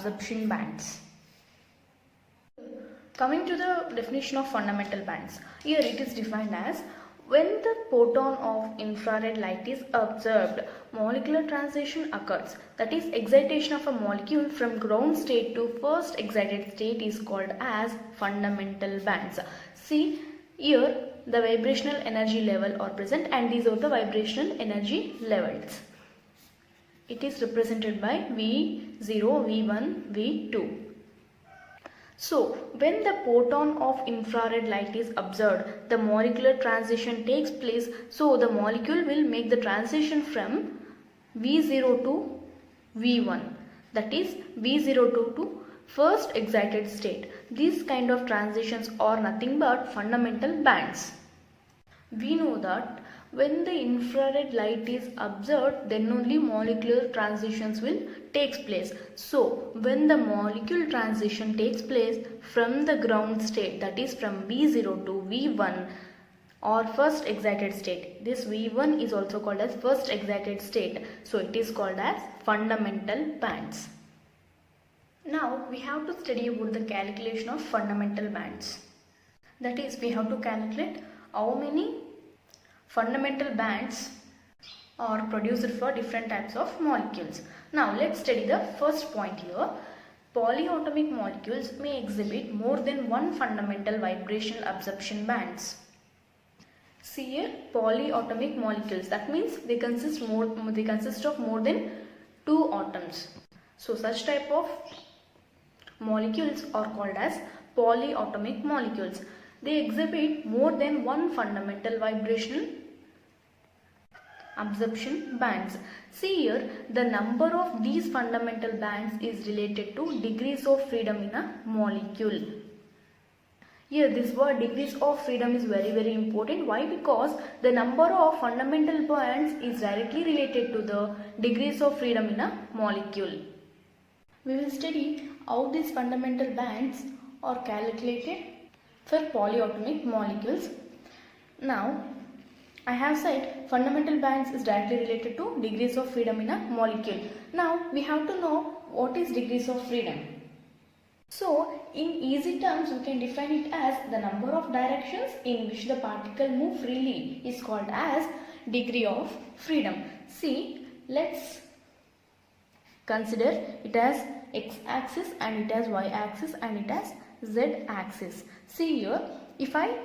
absorption bands. Coming to the definition of fundamental bands, here it is defined as when the photon of infrared light is observed, molecular transition occurs. That is, excitation of a molecule from ground state to first excited state is called as fundamental bands. See, here the vibrational energy level are present and these are the vibrational energy levels. It is represented by V0, V1, V2. So, when the photon of infrared light is observed, the molecular transition takes place. So, the molecule will make the transition from V0 to V1. That is V02 to first excited state. These kind of transitions are nothing but fundamental bands. We know that when the infrared light is observed, then only molecular transitions will take place. So, when the molecule transition takes place from the ground state, that is from V0 to V1 or first excited state, this V1 is also called as first excited state. So, it is called as fundamental bands. Now, we have to study about the calculation of fundamental bands. That is, we have to calculate how many fundamental bands are produced for different types of molecules. Now let's study the first point here. Polyatomic molecules may exhibit more than one fundamental vibrational absorption bands. See here, polyatomic molecules, that means they consist of more than two atoms. So such type of molecules are called as polyatomic molecules. They exhibit more than one fundamental vibrational absorption bands. See here, the number of these fundamental bands is related to degrees of freedom in a molecule. Here this word degrees of freedom is very important. Why? Because the number of fundamental bands is directly related to the degrees of freedom in a molecule. We will study how these fundamental bands are calculated for polyatomic molecules. Now, I have said fundamental bands is directly related to degrees of freedom in a molecule. Now, we have to know what is degrees of freedom. So, in easy terms, we can define it as the number of directions in which the particle move freely is called as degree of freedom. See, let's consider it as x-axis and it as y-axis and it as z-axis. See here, if I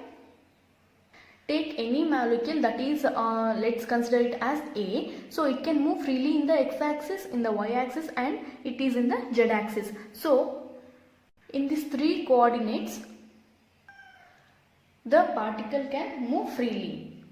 take any molecule, that is let's consider it as A, so it can move freely in the x-axis, in the y-axis and it is in the z-axis. So in these three coordinates the particle can move freely.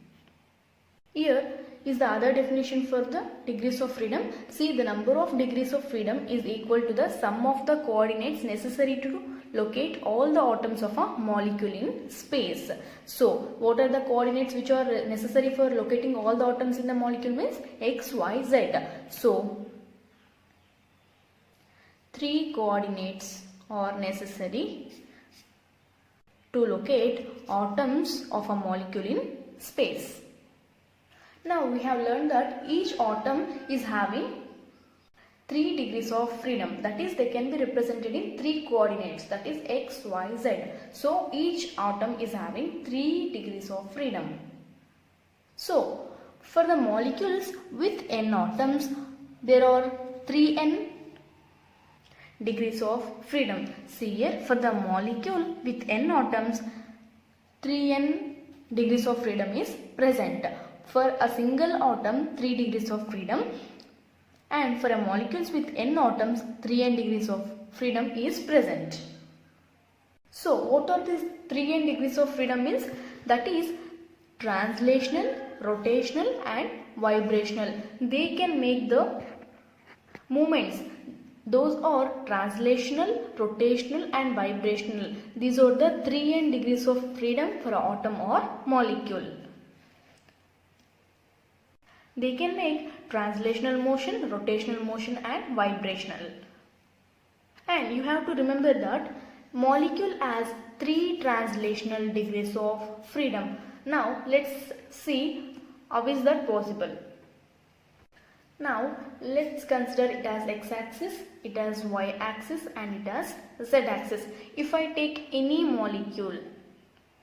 Here is the other definition for the degrees of freedom. See, the number of degrees of freedom is equal to the sum of the coordinates necessary to locate all the atoms of a molecule in space. So, what are the coordinates which are necessary for locating all the atoms in the molecule means x, y, z. So, 3 coordinates are necessary to locate atoms of a molecule in space. Now we have learned that each atom is having 3 degrees of freedom, that is they can be represented in 3 coordinates, that is x, y, z. So each atom is having 3 degrees of freedom. So for the molecules with n atoms there are 3n degrees of freedom. See here, for the molecule with n atoms 3n degrees of freedom is present. For a single atom 3 degrees of freedom, and for a molecules with n atoms 3n degrees of freedom is present. So what are these 3n degrees of freedom means? That is translational, rotational and vibrational. They can make the movements. Those are translational, rotational and vibrational. These are the 3n degrees of freedom for an atom or molecule. They can make translational motion, rotational motion and vibrational. And you have to remember that molecule has 3 translational degrees of freedom. Now let's see how is that possible. Now let's consider it as x-axis, it has y-axis and it has z-axis. If I take any molecule,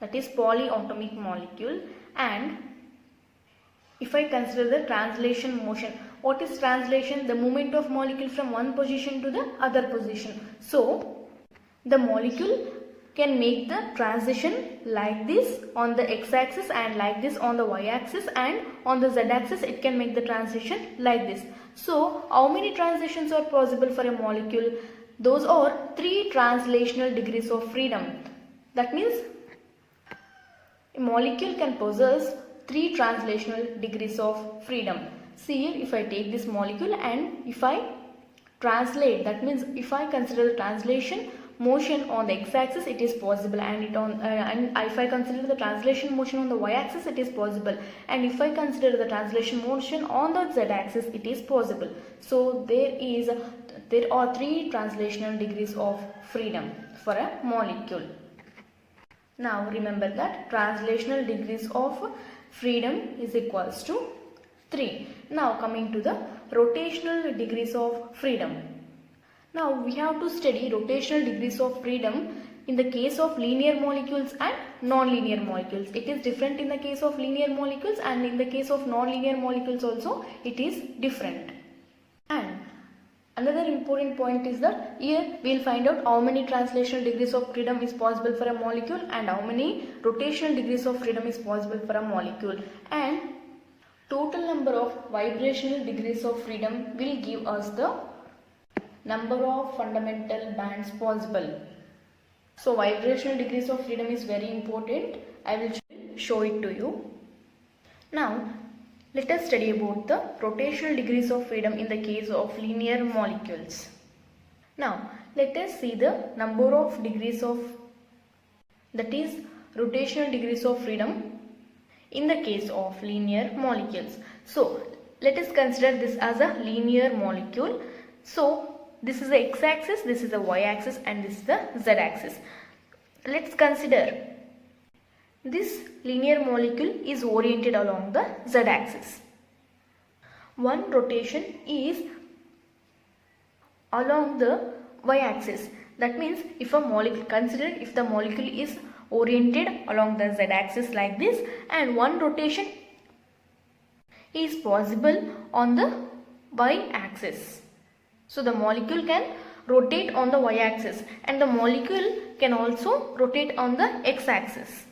that is polyatomic molecule, and if I consider the translation motion, what is translation? The movement of molecule from one position to the other position. So the molecule can make the transition like this on the x-axis and like this on the y-axis, and on the z-axis it can make the transition like this. So how many transitions are possible for a molecule? Those are 3 translational degrees of freedom. That means a molecule can possess 3 translational degrees of freedom. See here, if I take this molecule and if I translate, that means if I consider the translation motion on the x-axis, it is possible, and if I consider the translation motion on the y-axis, it is possible, and if I consider the translation motion on the z-axis, it is possible. So there are 3 translational degrees of freedom for a molecule. Now remember that translational degrees of freedom is equals to 3. Now coming to the rotational degrees of freedom. Now we have to study rotational degrees of freedom in the case of linear molecules and non-linear molecules. It is different in the case of linear molecules, and in the case of non-linear molecules also it is different. And another important point is that here we will find out how many translational degrees of freedom is possible for a molecule and how many rotational degrees of freedom is possible for a molecule, and total number of vibrational degrees of freedom will give us the number of fundamental bands possible. So vibrational degrees of freedom is very important. I will show it to you. Now let us study about the rotational degrees of freedom in the case of linear molecules. Now let us see the number of degrees of, that is rotational degrees of freedom in the case of linear molecules. So let us consider this as a linear molecule. So this is the x-axis, this is the y-axis, and this is the z-axis. Let's consider this linear molecule is oriented along the z-axis. One rotation is along the y-axis. That means if a molecule, consider if the molecule is oriented along the z-axis like this, and one rotation is possible on the y-axis. So the molecule can rotate on the y-axis, and the molecule can also rotate on the x-axis.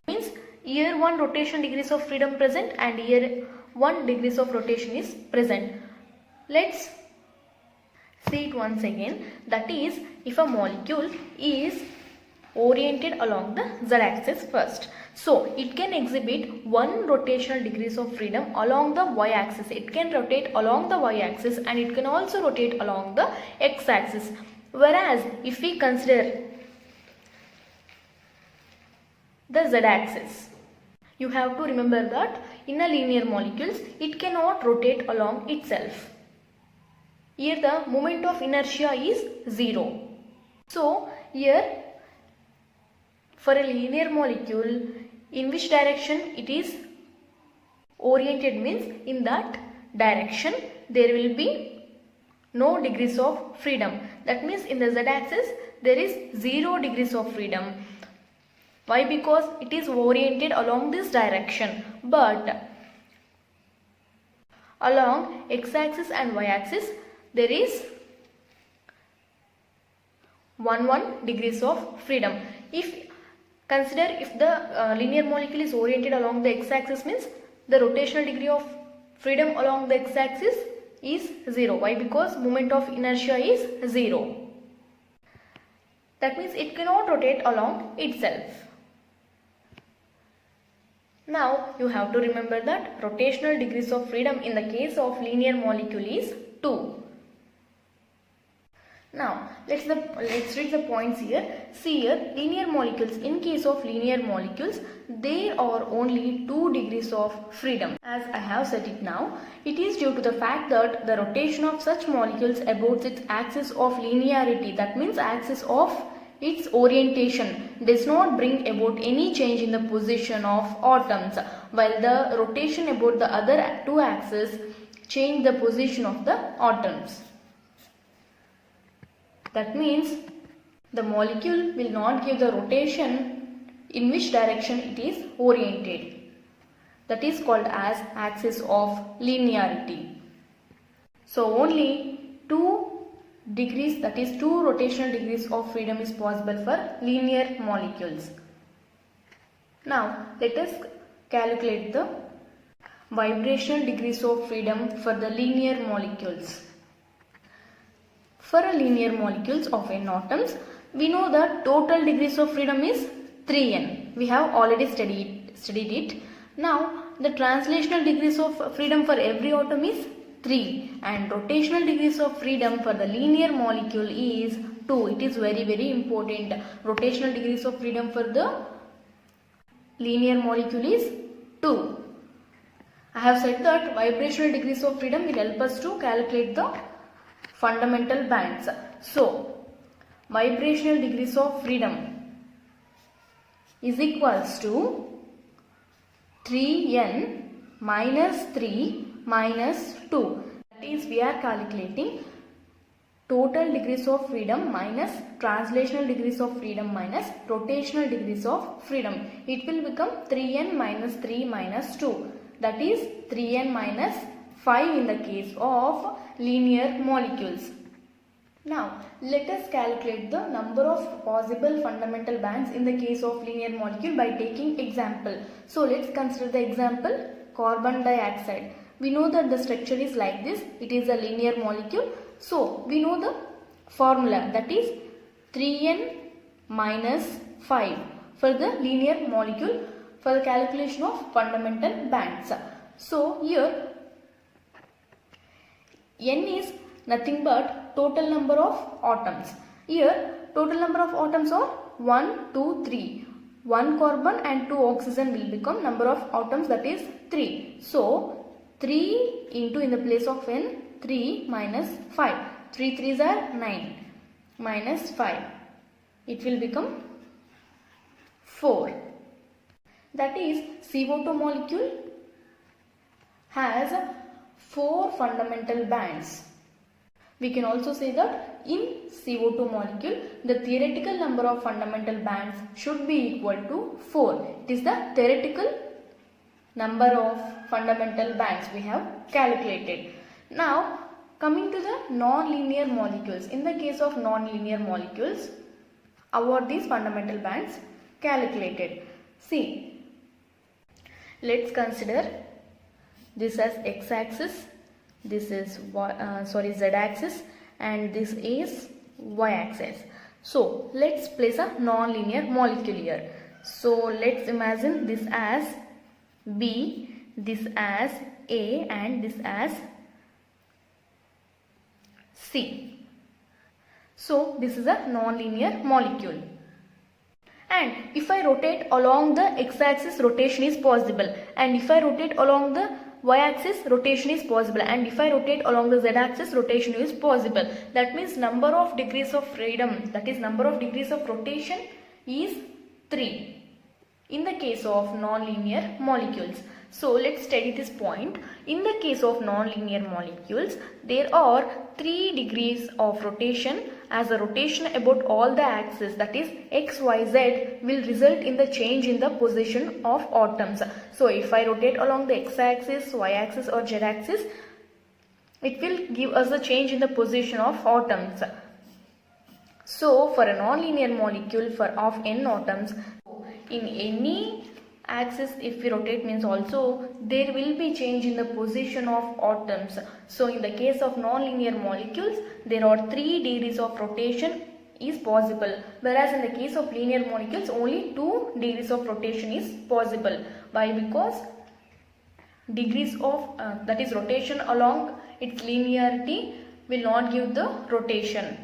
Means here 1 rotation degrees of freedom present, and here 1 degrees of rotation is present. Let's see it once again. That is, if a molecule is oriented along the z-axis first, so it can exhibit 1 rotational degrees of freedom along the y-axis. It can rotate along the y-axis and it can also rotate along the x-axis. Whereas if we consider the z-axis, you have to remember that in a linear molecules it cannot rotate along itself. Here the moment of inertia is 0. So here for a linear molecule, in which direction it is oriented means in that direction there will be no degrees of freedom. That means in the z-axis there is 0 degrees of freedom. Why? Because it is oriented along this direction, but along x-axis and y-axis there is 1 degrees of freedom. Consider if the linear molecule is oriented along the x-axis, means the rotational degree of freedom along the x-axis is 0. Why? Because moment of inertia is 0. That means it cannot rotate along itself. Now you have to remember that rotational degrees of freedom in the case of linear molecule is 2. Now let's read the points here. See here, linear molecules, in case of linear molecules there are only 2 degrees of freedom. As I have said it now, it is due to the fact that the rotation of such molecules about its axis of linearity, that means axis of its orientation, does not bring about any change in the position of atoms, while the rotation about the other 2 axes change the position of the atoms. That means the molecule will not give the rotation in which direction it is oriented. That is called as axis of linearity. So only 2 degrees, that is 2 rotational degrees of freedom is possible for linear molecules. Now let us calculate the vibrational degrees of freedom for the linear molecules. For a linear molecules of n atoms, we know that total degrees of freedom is 3n. We have already studied it. Now the translational degrees of freedom for every atom is 3 and rotational degrees of freedom for the linear molecule is 2. It is very important. Rotational degrees of freedom for the linear molecule is 2. I have said that vibrational degrees of freedom will help us to calculate the fundamental bands. So vibrational degrees of freedom is equals to 3n minus 3 minus 2. That is, we are calculating total degrees of freedom minus translational degrees of freedom minus rotational degrees of freedom. It will become 3n minus 3 minus 2. That is 3n minus 5 in the case of linear molecules. Now let us calculate the number of possible fundamental bands in the case of linear molecule by taking example. So let's consider the example carbon dioxide. We know that the structure is like this. It is a linear molecule. So we know the formula, that is 3n minus 5 for the linear molecule for the calculation of fundamental bands. So here n is nothing but total number of atoms. Here total number of atoms are 1, 2, 3. 1 carbon and 2 oxygen will become number of atoms, that is 3. So 3 into, in the place of n, 3 minus 5. 3 3s are 9 minus 5. It will become 4. That is, CO2 molecule has 4 fundamental bands. We can also say that in CO2 molecule, the theoretical number of fundamental bands should be equal to 4. It is the theoretical number of fundamental bands we have calculated. Now coming to the non-linear molecules. In the case of non-linear molecules, how are these fundamental bands calculated? See, let's consider this as x-axis, this is z-axis, and this is y-axis. So let's place a non-linear molecule here. So let's imagine this as B, this as A, and this as C. So this is a non-linear molecule. And if I rotate along the x-axis, rotation is possible, and if I rotate along the y-axis, rotation is possible, and if I rotate along the z-axis, rotation is possible. That means number of degrees of freedom, that is number of degrees of rotation, is 3 in the case of non-linear molecules. So let's study this point. In the case of non-linear molecules, there are 3 degrees of rotation, as a rotation about all the axes, that is x, y, z, will result in the change in the position of atoms. So if I rotate along the x-axis, y-axis or z-axis, it will give us a change in the position of atoms. So for a non-linear molecule of n atoms, in any axis if we rotate means also there will be change in the position of atoms. So in the case of non-linear molecules, there are 3 degrees of rotation is possible, whereas in the case of linear molecules only 2 degrees of rotation is possible. Why? Because degrees of that is rotation along its linearity will not give the rotation,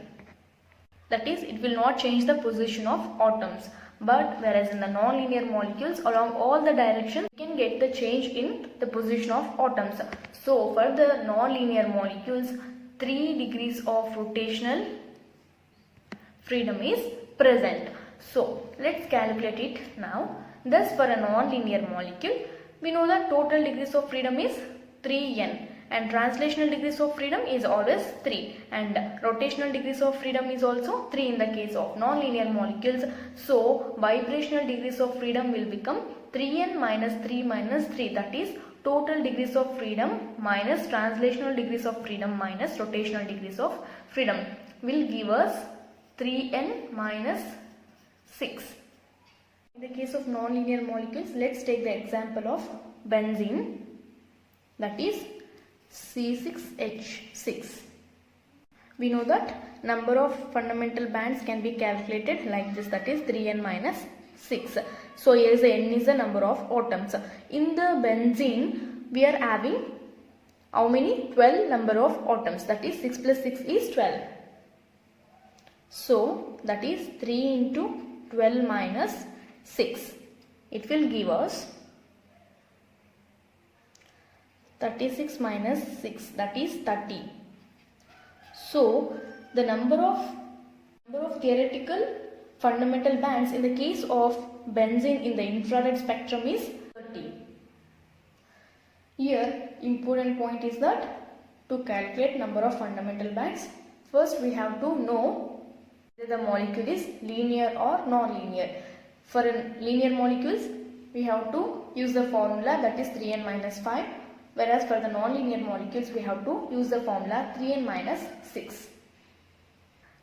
that is it will not change the position of atoms. But whereas in the non-linear molecules, along all the directions, you can get the change in the position of atoms. So for the non-linear molecules, 3 degrees of rotational freedom is present. So let's calculate it now. Thus for a non-linear molecule, we know that total degrees of freedom is 3n. and translational degrees of freedom is always 3, and rotational degrees of freedom is also 3 in the case of non-linear molecules. So vibrational degrees of freedom will become 3n minus 3 minus 3, that is total degrees of freedom minus translational degrees of freedom minus rotational degrees of freedom will give us 3n minus 6. In the case of non-linear molecules, let's take the example of benzene, that is C6H6. We know that number of fundamental bands can be calculated like this, that is 3n minus 6. So here is the n is the number of atoms. In the benzene we are having how many? 12 number of atoms, that is 6 plus 6 is 12. So that is 3 into 12 minus 6. It will give us 36 minus 6, that is 30. So the number of theoretical fundamental bands in the case of benzene in the infrared spectrum is 30. Here important point is that to calculate number of fundamental bands, first we have to know whether the molecule is linear or non-linear. For linear molecules we have to use the formula, that is 3n minus 5, whereas for the non-linear molecules we have to use the formula 3n minus 6.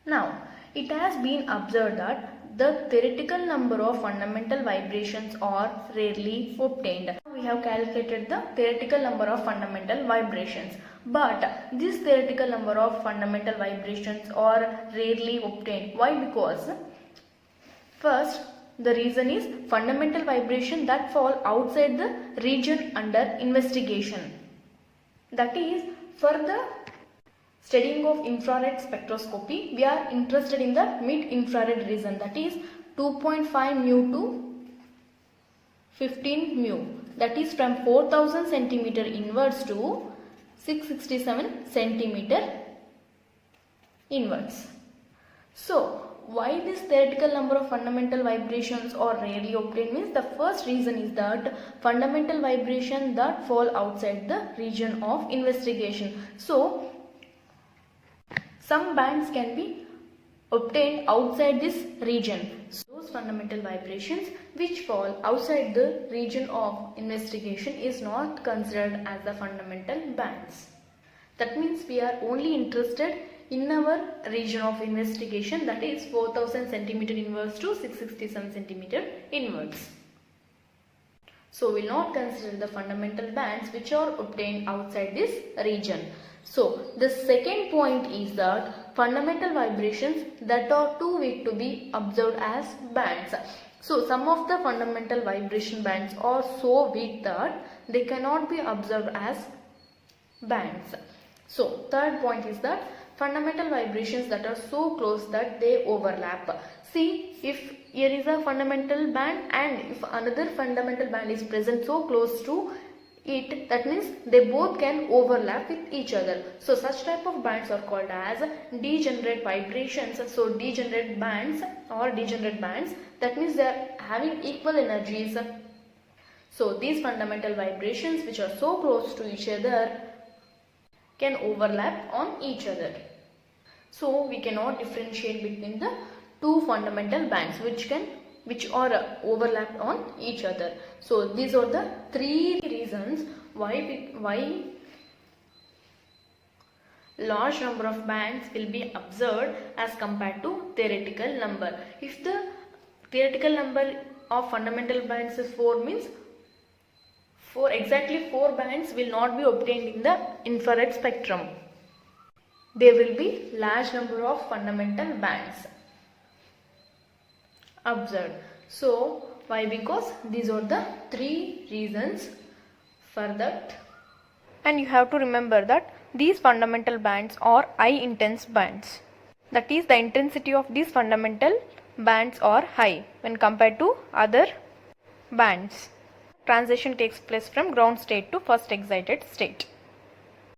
Now it has been observed that the theoretical number of fundamental vibrations are rarely obtained. We have calculated the theoretical number of fundamental vibrations, but this theoretical number of fundamental vibrations are rarely obtained. Why? Because first, the reason is fundamental vibration that fall outside the region under investigation. That is, for the studying of infrared spectroscopy, we are interested in the mid-infrared region, that is 2.5 mu to 15 mu, that is from 4000 centimeter inwards to 667 centimeter inwards. So why this theoretical number of fundamental vibrations are rarely obtained means the first reason is that fundamental vibration that fall outside the region of investigation. So some bands can be obtained outside this region. So those fundamental vibrations which fall outside the region of investigation is not considered as the fundamental bands. That means we are only interested in our region of investigation, that is 4000 centimeter inwards to 667 centimeter inwards. So we will not consider the fundamental bands which are obtained outside this region. So the second point is that fundamental vibrations that are too weak to be observed as bands. So some of the fundamental vibration bands are so weak that they cannot be observed as bands. So third point is that fundamental vibrations that are so close that they overlap. See, if here is a fundamental band and if another fundamental band is present so close to it, that means they both can overlap with each other. So such type of bands are called as degenerate vibrations. So degenerate bands or degenerate bands, that means they are having equal energies. So these fundamental vibrations which are so close to each other can overlap on each other. So we cannot differentiate between the two fundamental bands which are overlapped on each other. So these are the three reasons why large number of bands will be observed as compared to theoretical number. If the theoretical number of fundamental bands is 4 means exactly 4 bands will not be obtained in the infrared spectrum. There will be large number of fundamental bands observed. So why? Because these are the 3 reasons for that. And you have to remember that these fundamental bands are high intense bands. That is, the intensity of these fundamental bands are high when compared to other bands. Transition takes place from ground state to first excited state.